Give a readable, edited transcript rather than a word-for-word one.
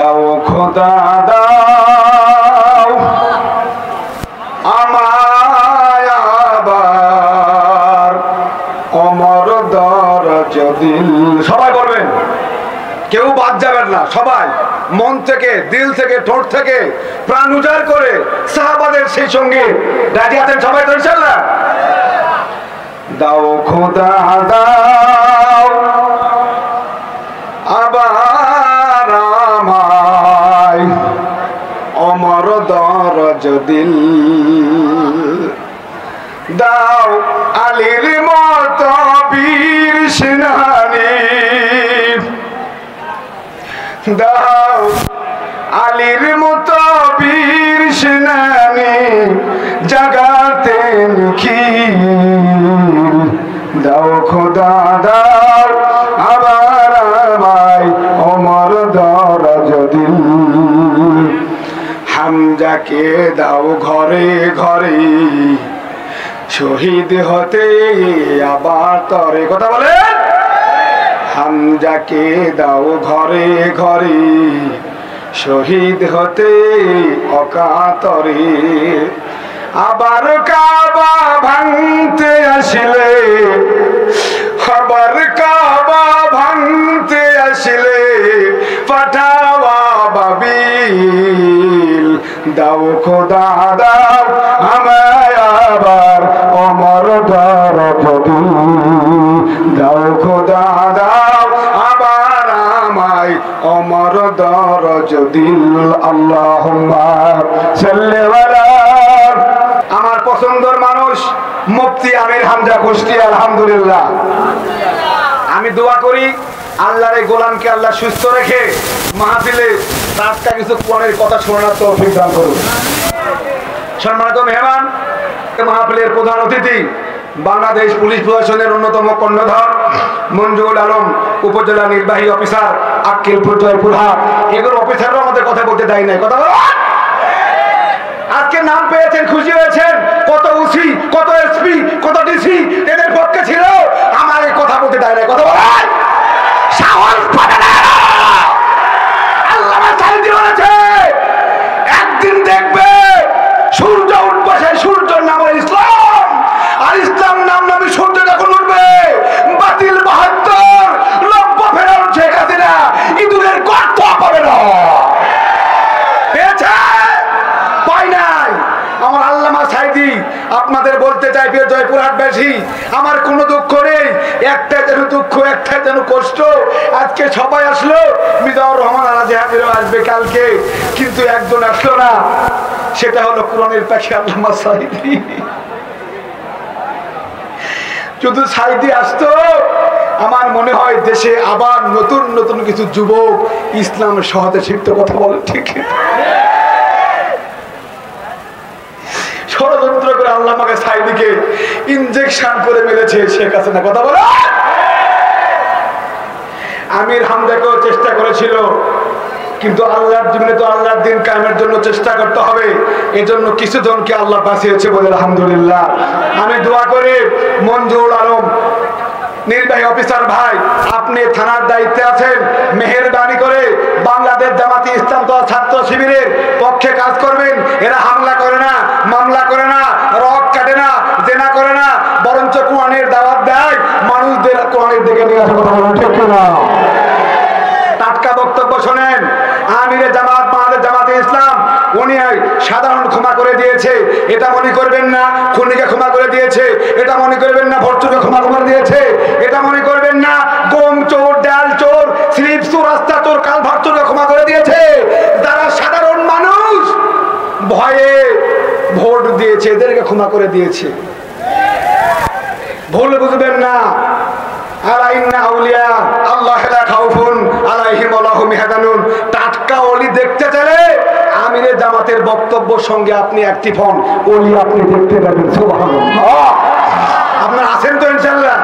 দাও খোদা দাও আমায় আবার অমর দরজ দিল। সবাই বলবেন, কেউ বাদ যাবেন না, সবাই মন থেকে, দিল থেকে, ঠোঁট থেকে প্রাণ উজাড় করে সাহাবাদের সেই সঙ্গে রাজি আছেন সবাই তো ইনশাআল্লাহ? দাও খোদা দাও আবার আমায় অমর দরজ দিল। দাও আলীর মতো বীর সেনানী, দাও আলীর মতো বীর সেনানী জাগাতে নিখিল। দাও খোদা দাও আবার আমায় অমর দরজ দিল। হামজাকে দাও ঘরে ঘরে শহীদ হতে আবার তরে, কথা বলেন। হামজাকে দাও ঘরে ঘরে শহীদ হতে অকাতরে। আবার কাবা ভাঙতে আসলে, আবার কাবা ভাঙতে আসলে পাঠাওয়া বাবিল। দাও খোদা দাও আমায় আবার অমর দরজ দিল। দাও খোদা দাও আবার আমায় অমর দরজ দিল। আল্লাহুম্মা সাল্লি আলা। আমার পছন্দের মানুষ মুফতি আমির হামজা কুষ্টি, আলহামদুলিল্লাহ। আমি দোয়া করি আল্লাহর এই গোলামকে আল্লাহ সুস্থ রেখে মাহফিলে টাটকা কিছু কোরআনের কথা শোনার তৌফিক দান করুন। সম্মানিত মেহমান, মাহফিলের প্রধান অতিথি বাংলাদেশ পুলিশ প্রশাসনের অন্যতম কর্ণধার মঞ্জুরুল আলম, উপজেলা নির্বাহী অফিসার, আক্কিলপুর জয়পুরহাট। এগুলো অফিসাররা আমাদের কথা বলতে দেয় নাই, কথা বলো। আজকে নাম পেয়েছেন, খুশি হয়েছেন। কত ওসি, কত এসপি, কত ডিসি এদের পক্ষে ছিল, আমার এই কথা বলতে দেয় নাই, কথা বলো। সাহস পাবে না। আল্লামা সাঈদী বলেছে একদিন দেখবে সূর্য উঠবে, সেই সূর্যের নাম হলো ইসলাম। আর ইসলাম নাম নামে সূর্য যখন উঠবে, বাতিল ৭২ লব্য ফেরার শেখ হাসিনা ইঁদুরের গর্ত পাবে না। পেয়েছে? পাই নাই। আমার আল্লামা সাঈদী আপনাদের বলতে চাই, প্রিয় জয়পুরহাটবাসী, আমার কোনো দুঃখ নেই। একটা যেন দুঃখ, একটা যেন কষ্ট। আজকে সবাই আসলো, মিজানুর রহমান আলাজি হাজিরও আসবে কালকে, কিন্তু একজন আসলো না, সেটা হলো কোরআনের পাখি আল্লামা সাঈদী। শুধু সাঈদী আসতো, আমার মনে হয় দেশে আবার নতুন নতুন কিছু যুবক ইসলামের সহজে শিখতে, কথা বলে ঠিক। ষড়যন্ত্র করে আল্লামাকে সাঈদীকে ইনজেকশন করে মেরেছে শেখ হাসিনা, কথা বলে। আমির হামজাকেও চেষ্টা করেছিল, কিন্তু আল্লাহর জীবনে তো আল্লাহর দিন কায়েমের জন্য চেষ্টা করতে হবে। এজন্য কিছু জনকে আল্লাহ বাঁচিয়েছে বলে আলহামদুলিল্লাহ। আমি দোয়া করি মঞ্জুরুল আলম নির্বাহী অফিসার ভাই, আপনি থানার দায়িত্বে আছেন, মেহেরবানি করে বাংলাদেশ জামাতি ইসলাম ছাত্র শিবিরের পক্ষে কাজ করবেন। এরা হামলা করে না, মামলা করে না, রক কাটে না, জেনা করে না, বরঞ্চ কোরআনের দাওয়াত দেয়, মানুষদের কোরআনের দিকে নিয়ে আসার কথা বলেন, ঠিক না? টাটকা বক্তব্য শোনেন। আমিরে জামাত বাংলাদেশ জামাতে ইসলাম উনি সাধারণ ক্ষমা করে দিয়েছে, এটা মনে করবেন না। খুনিকে ক্ষমা করে দিয়েছে, এটা মনে করবেন না। ভর্তুকে ক্ষমা করে দিয়েছে, এটা মনে করবেন না। গম চোর, ডাল চোর, স্লিপ চোর, রাস্তা চোর, কাল ভর্তুকে ক্ষমা করে দিয়েছে। যারা সাধারণ মানুষ ভয়ে ভোট দিয়েছে, এদেরকে ক্ষমা করে দিয়েছে। ভুল বুঝবেন না। টাটকা ওলি দেখতে চাইলে আমিরে জামাতের বক্তব্যের সঙ্গে আপনি অ্যাক্টিভ হন, ওলি আপনি দেখতে পাবেন। সুবহানাল্লাহ। আপনারা আছেন তো ইনশাআল্লাহ?